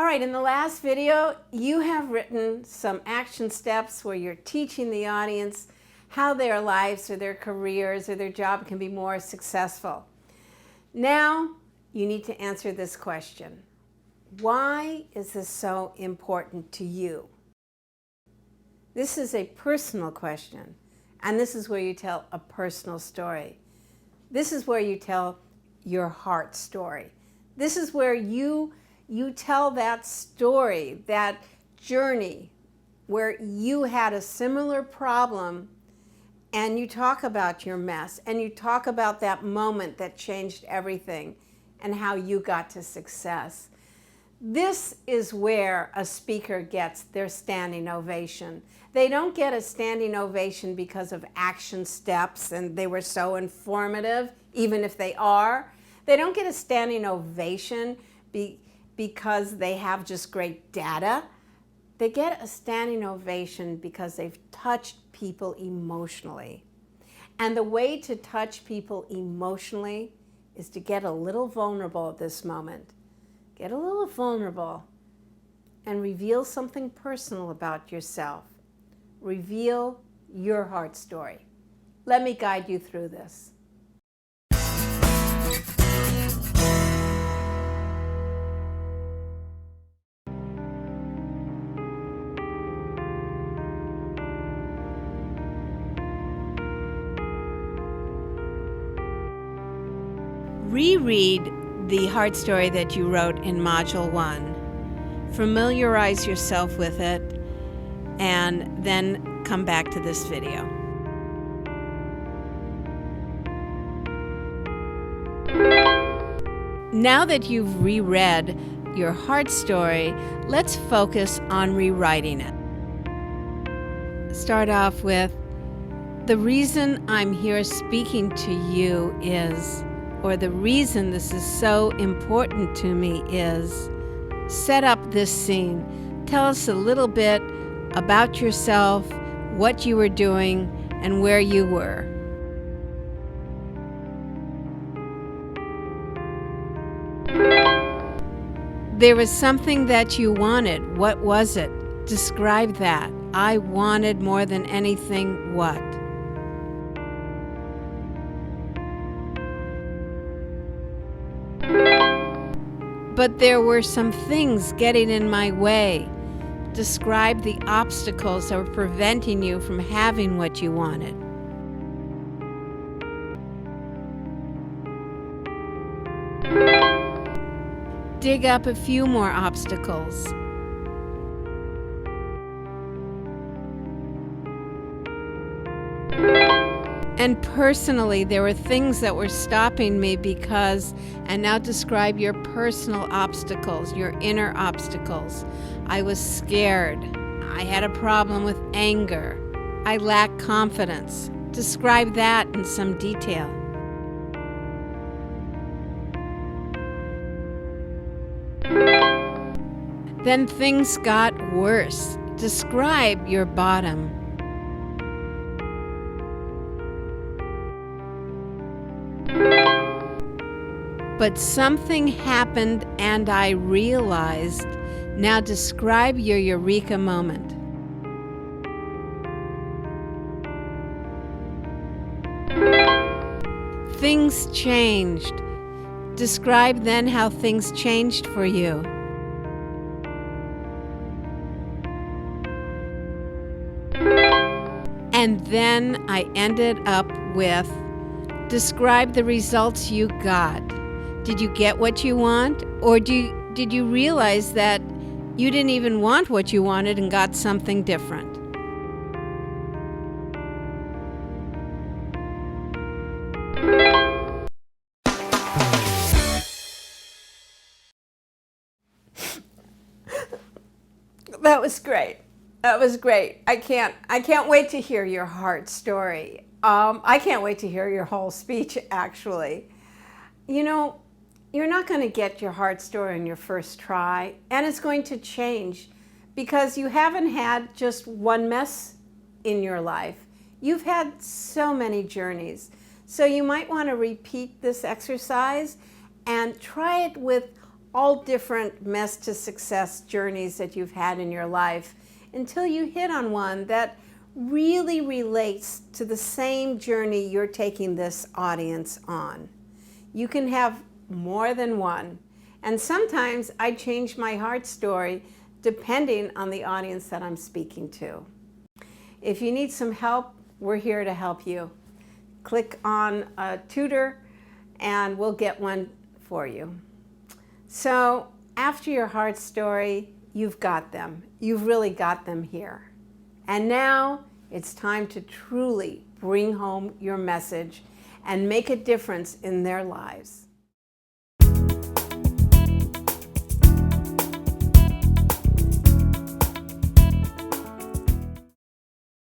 All right, in the last video, you have written some action steps where you're teaching the audience how their lives or their careers or their job can be more successful. Now, you need to answer this question. Why is this so important to you? This is a personal question, and this is where you tell a personal story. This is where you tell your heart story. This is where you tell that story, that journey where you had a similar problem, and you talk about your mess, and you talk about that moment that changed everything and how you got to success. This is where a speaker gets their standing ovation. They don't get a standing ovation because of action steps and they were so informative, even if they are. They don't get a standing ovation because they have just great data. They get a standing ovation because they've touched people emotionally. And the way to touch people emotionally is to get a little vulnerable at this moment. Get a little vulnerable and reveal something personal about yourself. Reveal your heart story. Let me guide you through this. Reread the heart story that you wrote in Module 1. Familiarize yourself with it, and then come back to this video. Now that you've reread your heart story, let's focus on rewriting it. Start off with, the reason I'm here speaking to you is, or the reason this is so important to me is, set up this scene. Tell us a little bit about yourself, what you were doing, and where you were. There was something that you wanted. What was it? Describe that. I wanted more than anything what? But there were some things getting in my way. Describe the obstacles that were preventing you from having what you wanted. Dig up a few more obstacles. And personally, there were things that were stopping me because, and now describe your personal obstacles, your inner obstacles. I was scared. I had a problem with anger. I lacked confidence. Describe that in some detail. Then things got worse. Describe your bottom. But something happened and I realized. Now describe your eureka moment. Things changed. Describe then how things changed for you. And then I ended up with, describe the results you got. Did you get what you want? Or did you realize that you didn't even want what you wanted and got something different? That was great. That was great. I can't wait to hear your heart story. I can't wait to hear your whole speech, actually. You know, you're not going to get your heart story in your first try, and it's going to change because you haven't had just one mess in your life. You've had so many journeys. So you might want to repeat this exercise and try it with all different mess to success journeys that you've had in your life until you hit on one that really relates to the same journey you're taking this audience on. You can have more than one. And sometimes I change my heart story depending on the audience that I'm speaking to. If you need some help, we're here to help you. Click on a tutor and we'll get one for you. So after your heart story, you've got them. You've really got them here. And now it's time to truly bring home your message and make a difference in their lives.